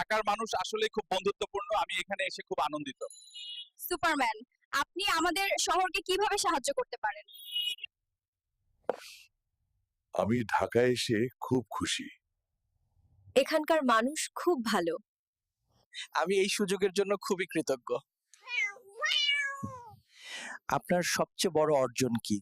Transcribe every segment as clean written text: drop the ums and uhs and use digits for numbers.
ঢাকার মানুষ আসলে খুব বন্ধুত্বপূর্ণ। আমি এখানে এসে খুব আনন্দিত। সুপারম্যান, আপনি আমাদের শহরকে কিভাবে সাহায্য করতে পারেন? আমি ঢাকায় এসে খুব খুশি। এখানকার মানুষ খুব ভালো। আমি এই সুযোগের জন্য খুবই কৃতজ্ঞ। আপনার সবচেয়ে বড় অর্জন কি?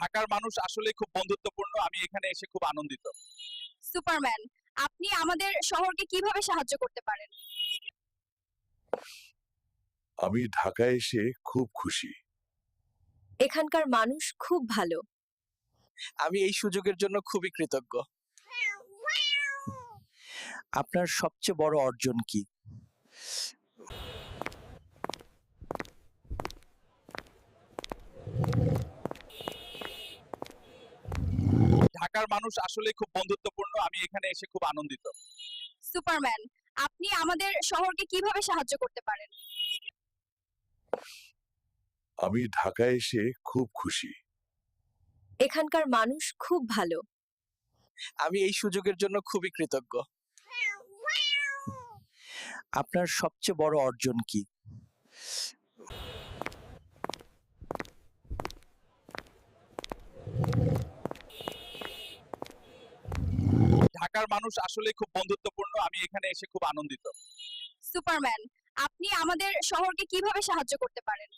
ঢাকার মানুষ আসলে খুব বন্ধুত্বপূর্ণ। আমি এখানে এসে খুব আনন্দিত। সুপারম্যান, আপনি আমাদের শহরকে কিভাবে সাহায্য করতে পারেন? আমি ঢাকায় এসে খুব খুশি। এখানকার মানুষ খুব ভালো। আমি এই সুযোগের জন্য খুবই কৃতজ্ঞ। আপনার সবচেয়ে বড় অর্জন কি? ঢাকার মানুষ আসলে খুব বন্ধুত্বপূর্ণ। আমি এখানে এসে খুব আনন্দিত। সুপারম্যান, আপনি আমাদের শহরকে কিভাবে সাহায্য করতে পারেন? আমি ঢাকায় এসে খুব খুশি। এখানকার মানুষ খুব ভালো। আমি এই সুযোগের জন্য খুবই কৃতজ্ঞ। আপনার সবচেয়ে বড় অর্জন কি? ঢাকার মানুষ আসলে খুব বন্ধুত্বপূর্ণ। আমি এখানে এসে খুব আনন্দিত। সুপারম্যান, আপনি আমাদের শহরকে কিভাবে সাহায্য করতে পারেন?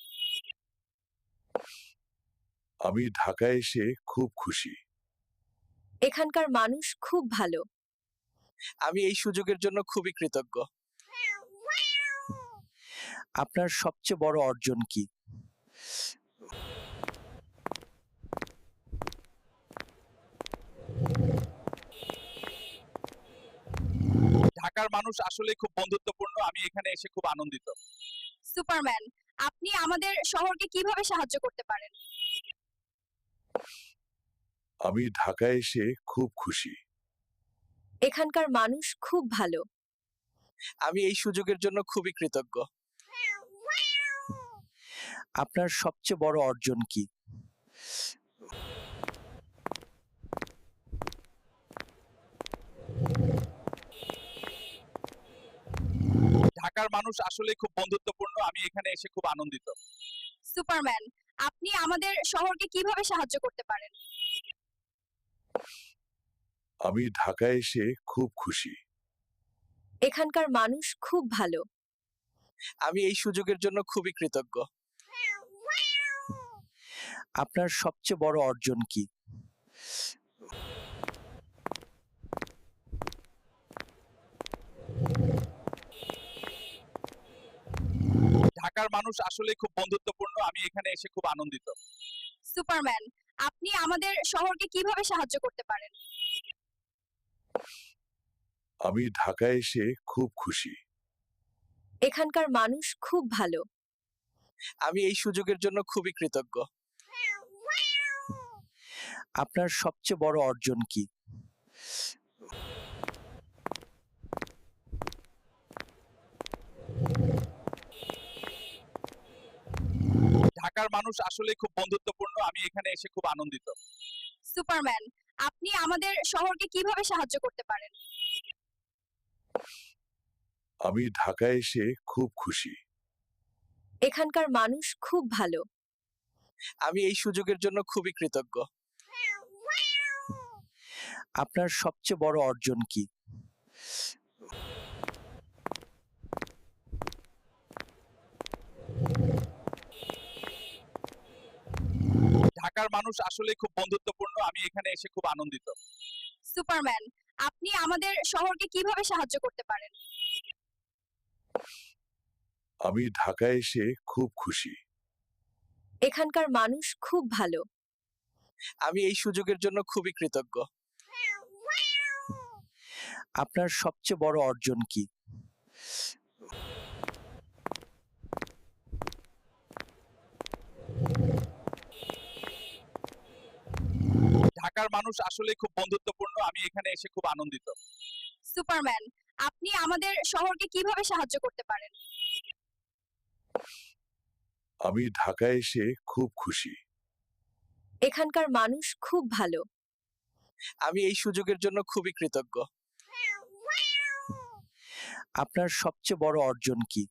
আমি ঢাকায় এসে খুব খুশি। এখানকার মানুষ খুব ভালো। আমি এই সুযোগের জন্য খুবই কৃতজ্ঞ। আপনার সবচেয়ে বড় অর্জন কি? ঢাকার মানুষ আসলে খুব বন্ধুত্বপূর্ণ। আমি এখানে এসে খুব আনন্দিত। সুপারম্যান, আপনি আমাদের শহরকে কিভাবে সাহায্য করতে পারেন? আমি ঢাকায় এসে খুব খুশি। এখানকার মানুষ খুব ভালো। আমি এই সুযোগের জন্য খুবই কৃতজ্ঞ। আপনার সবচেয়ে বড় অর্জন কি? ঢাকার মানুষ আসলে খুব বন্ধুত্বপূর্ণ। আমি এখানে এসে খুব আনন্দিত। সুপারম্যান, আপনি আমাদের শহরকে কিভাবে সাহায্য করতে পারেন? আমি ঢাকায় এসে খুব খুশি। এখানকার মানুষ খুব ভালো। আমি এই সুযোগের জন্য খুবই কৃতজ্ঞ। আপনার সবচেয়ে বড় অর্জন কি? ঢাকার মানুষ আসলে খুব বন্ধুত্বপূর্ণ। আমি এখানে এসে খুব আনন্দিত। সুপারম্যান, আপনি আমাদের শহরকে কিভাবে সাহায্য করতে পারেন? আমি ঢাকায় এসে খুব খুশি। এখানকার মানুষ খুব ভালো। আমি এই সুযোগের জন্য খুবই কৃতজ্ঞ। আপনার সবচেয়ে বড় অর্জন কি? ঢাকার মানুষ আসলে খুব বন্ধুত্বপূর্ণ। আমি এখানে এসে খুব আনন্দিত। সুপারম্যান, আপনি আমাদের শহরকে কিভাবে সাহায্য করতে পারেন? আমি ঢাকায় এসে খুব খুশি। এখানকার মানুষ খুব ভালো। আমি এই সুযোগের জন্য খুবই কৃতজ্ঞ। আপনার সবচেয়ে বড় অর্জন কি? ঢাকার মানুষ আসলে খুব বন্ধুত্বপূর্ণ। আমি এখানে এসে খুব আনন্দিত। সুপারম্যান, আপনি আমাদের শহরকে কিভাবে সাহায্য করতে পারেন? আমি ঢাকায় এসে খুব খুশি। এখানকার মানুষ খুব ভালো। আমি এই সুযোগের জন্য খুবই কৃতজ্ঞ। আপনার সবচেয়ে বড় অর্জন কি? ঢাকার মানুষ আসলে খুব বন্ধুত্বপূর্ণ। আমি এখানে এসে খুব আনন্দিত। সুপারম্যান, আপনি আমাদের শহরকে কিভাবে সাহায্য করতে পারেন? আমি ঢাকায় এসে খুব খুশি। এখানকার মানুষ খুব ভালো। আমি এই সুযোগের জন্য খুবই কৃতজ্ঞ। আপনার সবচেয়ে বড় অর্জন কি?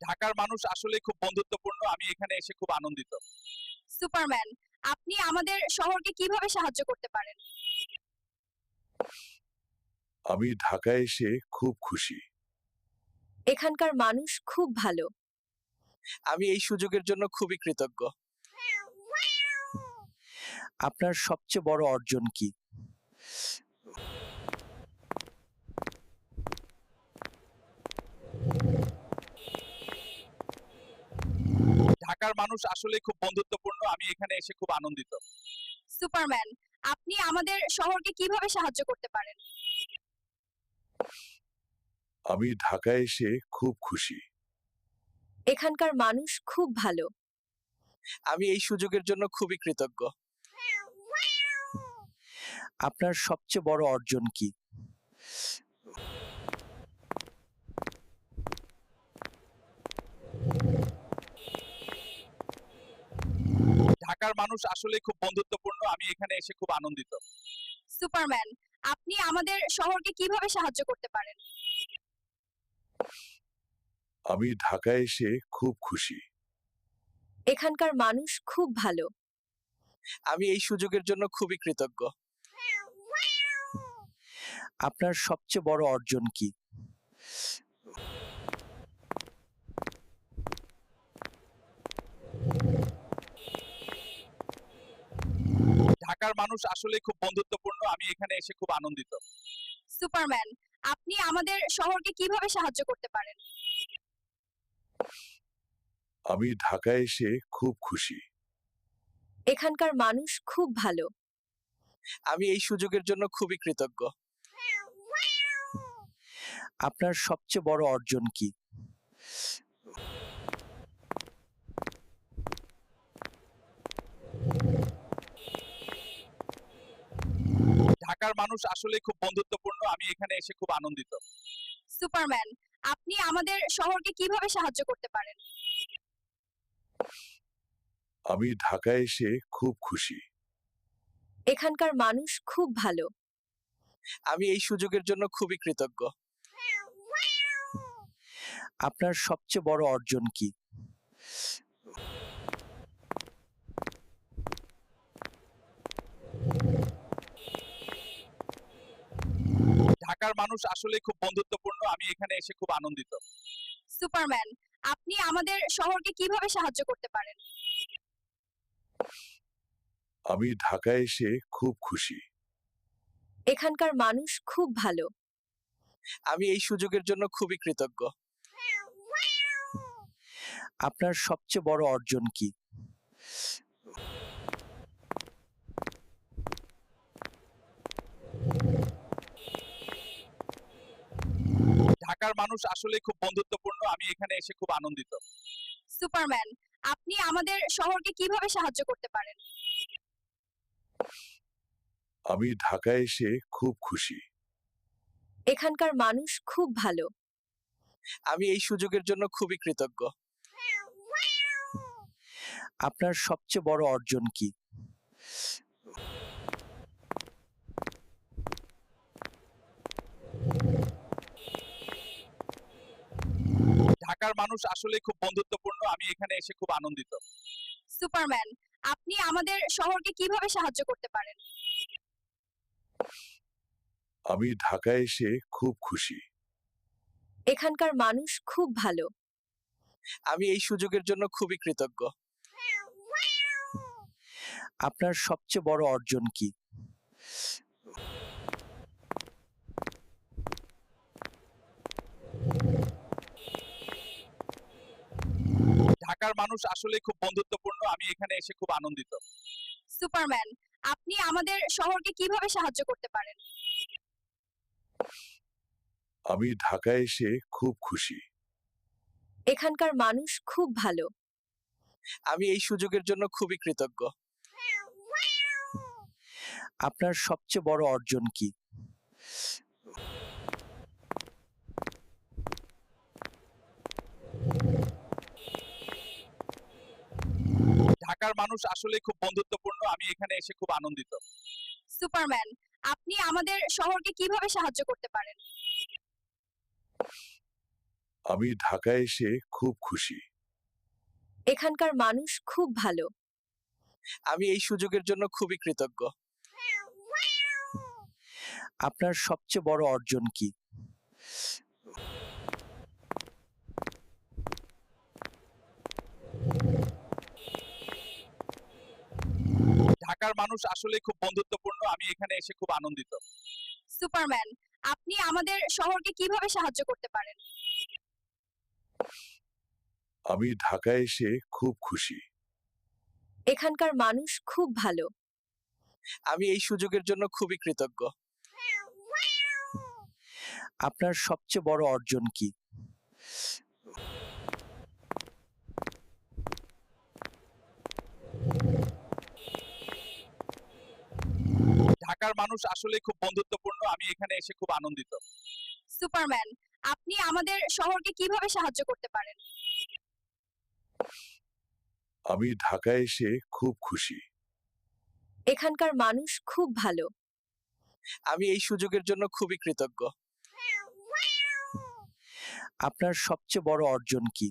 ঢাকার মানুষ আসলেই খুব বন্ধুত্বপূর্ণ। আমি এখানে এসে খুব আনন্দিত। সুপারম্যান, আপনি আমাদের শহরকে কিভাবে সাহায্য করতে পারেন? আমি ঢাকায় এসে খুব খুশি। এখানকার মানুষ খুব ভালো। আমি এই সুযোগের জন্য খুবই কৃতজ্ঞ। আপনার সবচেয়ে বড় অর্জন কি? ঢাকার মানুষ আসলেই খুব বন্ধুত্বপূর্ণ। আমি এখানে এসে খুব আনন্দিত। সুপারম্যান, আপনি আমাদের শহরকে কিভাবে সাহায্য করতে পারেন? আমি ঢাকায় এসে খুব খুশি। এখানকার মানুষ খুব ভালো। আমি এই সুযোগের জন্য খুবই কৃতজ্ঞ। আপনার সবচেয়ে বড় অর্জন কি? ঢাকার মানুষ আসলেই খুব বন্ধুত্বপূর্ণ। আমি এখানে এসে খুব আনন্দিত। সুপারম্যান, আপনি আমাদের শহরকে কিভাবে সাহায্য করতে পারেন? আমি ঢাকায় এসে খুব খুশি। এখানকার মানুষ খুব ভালো। আমি এই সুযোগের জন্য খুবই কৃতজ্ঞ। আপনার সবচেয়ে বড় অর্জন কি? ঢাকার মানুষ আসলেই খুব বন্ধুত্বপূর্ণ। আমি এখানে এসে খুব আনন্দিত। সুপারম্যান, আপনি আমাদের শহরকে কিভাবে সাহায্য করতে পারেন? আমি ঢাকায় এসে খুব খুশি। এখানকার মানুষ খুব ভালো। আমি এই সুযোগের জন্য খুবই কৃতজ্ঞ। আপনার সবচেয়ে বড় অর্জন কি? ঢাকার মানুষ আসলেই খুব বন্ধুত্বপূর্ণ। আমি এখানে এসে খুব আনন্দিত। সুপারম্যান, আপনি আমাদের শহরকে কিভাবে সাহায্য করতে পারেন? আমি ঢাকায় এসে খুব খুশি। এখানকার মানুষ খুব ভালো। আমি এই সুযোগের জন্য খুবই কৃতজ্ঞ। আপনার সবচেয়ে বড় অর্জন কি? ঢাকার মানুষ আসলেই খুব বন্ধুত্বপূর্ণ। আমি এখানে এসে খুব আনন্দিত। সুপারম্যান, আপনি আমাদের শহরকে কিভাবে সাহায্য করতে পারেন? আমি ঢাকায় এসে খুব খুশি। এখানকার মানুষ খুব ভালো। আমি এই সুযোগের জন্য খুবই কৃতজ্ঞ। আপনার সবচেয়ে বড় অর্জন কি? ঢাকার মানুষ আসলেই খুব বন্ধুত্বপূর্ণ। আমি এখানে এসে খুব আনন্দিত। সুপারম্যান, আপনি আমাদের শহরকে কিভাবে সাহায্য করতে পারেন? আমি ঢাকায় এসে খুব খুশি। এখানকার মানুষ খুব ভালো। আমি এই সুযোগের জন্য খুবই কৃতজ্ঞ। আপনার সবচেয়ে বড় অর্জন কি? ঢাকার মানুষ আসলেই খুব বন্ধুত্বপূর্ণ। আমি এখানে এসে খুব আনন্দিত। সুপারম্যান, আপনি আমাদের শহরকে কিভাবে সাহায্য করতে পারেন? আমি ঢাকায় এসে খুব খুশি। এখানকার মানুষ খুব ভালো। আমি এই সুযোগের জন্য খুবই কৃতজ্ঞ। আপনার সবচেয়ে বড় অর্জন কি? ঢাকার মানুষ আসলেই খুব বন্ধুত্বপূর্ণ। আমি এখানে এসে খুব আনন্দিত। সুপারম্যান, আপনি আমাদের শহরকে কিভাবে সাহায্য করতে পারেন? আমি ঢাকায় এসে খুব খুশি। এখানকার মানুষ খুব ভালো। আমি এই সুযোগের জন্য খুবই কৃতজ্ঞ। আপনার সবচেয়ে বড় অর্জন কি? ঢাকার মানুষ আসলেই খুব বন্ধুত্বপূর্ণ। আমি এখানে এসে খুব আনন্দিত। সুপারম্যান, আপনি আমাদের শহরকে কিভাবে সাহায্য করতে পারেন? আমি ঢাকায় এসে খুব খুশি। এখানকার মানুষ খুব ভালো। আমি এই সুযোগের জন্য খুবই কৃতজ্ঞ। আপনার সবচেয়ে বড় অর্জন কি? ঢাকার মানুষ আসলেই খুব বন্ধুত্বপূর্ণ। আমি এখানে এসে খুব আনন্দিত। সুপারম্যান, আপনি আমাদের শহরকে কিভাবে সাহায্য করতে পারেন? আমি ঢাকায় এসে খুব খুশি। এখানকার মানুষ খুব ভালো। আমি এই সুযোগের জন্য খুবই কৃতজ্ঞ। আপনার সবচেয়ে বড় অর্জন কি? ঢাকার মানুষ আসলেই খুব বন্ধুত্বপূর্ণ। আমি এখানে এসে খুব আনন্দিত। সুপারম্যান, আপনি আমাদের শহরকে কিভাবে সাহায্য করতে পারেন? আমি ঢাকায় এসে খুব খুশি। এখানকার মানুষ খুব ভালো। আমি এই সুযোগের জন্য খুবই কৃতজ্ঞ। আপনার সবচেয়ে বড় অর্জন কি?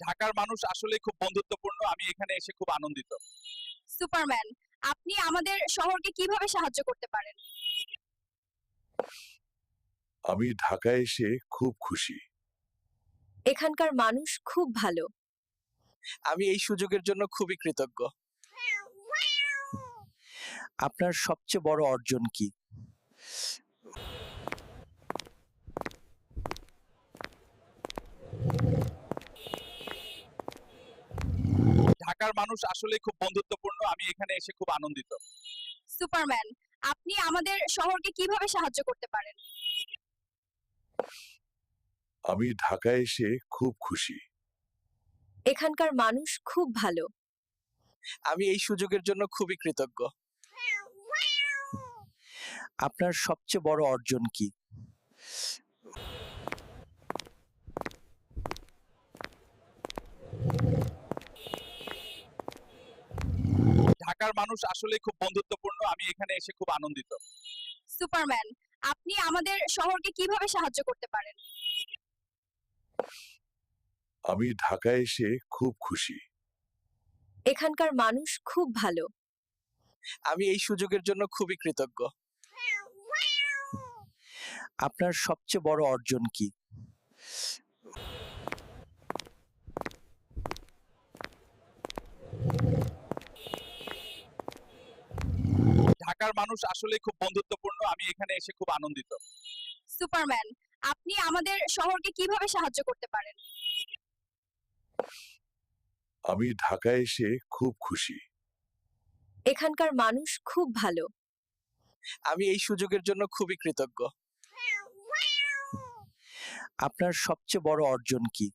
ঢাকার মানুষ আসলেই খুব বন্ধুত্বপূর্ণ। আমি এখানে এসে খুব আনন্দিত। সুপারম্যান, আপনি আমাদের শহরকে কিভাবে সাহায্য করতে পারেন? আমি ঢাকায় এসে খুব খুশি। এখানকার মানুষ খুব ভালো। আমি এই সুযোগের জন্য খুবই কৃতজ্ঞ। আপনার সবচেয়ে বড় অর্জন কি? ঢাকার মানুষ আসলেই খুব বন্ধুত্বপূর্ণ। আমি এখানে এসে খুব আনন্দিত। সুপারম্যান, আপনি আমাদের শহরকে কিভাবে সাহায্য করতে পারেন? আমি ঢাকায় এসে খুব খুশি। এখানকার মানুষ খুব ভালো। আমি এই সুযোগের জন্য খুবই কৃতজ্ঞ। আপনার সবচেয়ে বড় অর্জন কি? ঢাকার মানুষ আসলেই খুব বন্ধুত্বপূর্ণ। আমি এখানে এসে খুব আনন্দিত। সুপারম্যান, আপনি আমাদের শহরকে কিভাবে সাহায্য করতে পারেন? আমি ঢাকায় এসে খুব খুশি। এখানকার মানুষ খুব ভালো। আমি এই সুযোগের জন্য খুবই কৃতজ্ঞ। আপনার সবচেয়ে বড় অর্জন কি? ঢাকার মানুষ আসলেই খুব বন্ধুত্বপূর্ণ। আমি এখানে এসে খুব আনন্দিত। সুপারম্যান, আপনি আমাদের শহরকে কিভাবে সাহায্য করতে পারেন? আমি ঢাকায় এসে খুব খুশি। এখানকার মানুষ খুব ভালো। আমি এই সুযোগের জন্য খুবই কৃতজ্ঞ। আপনার সবচেয়ে বড় অর্জন কি?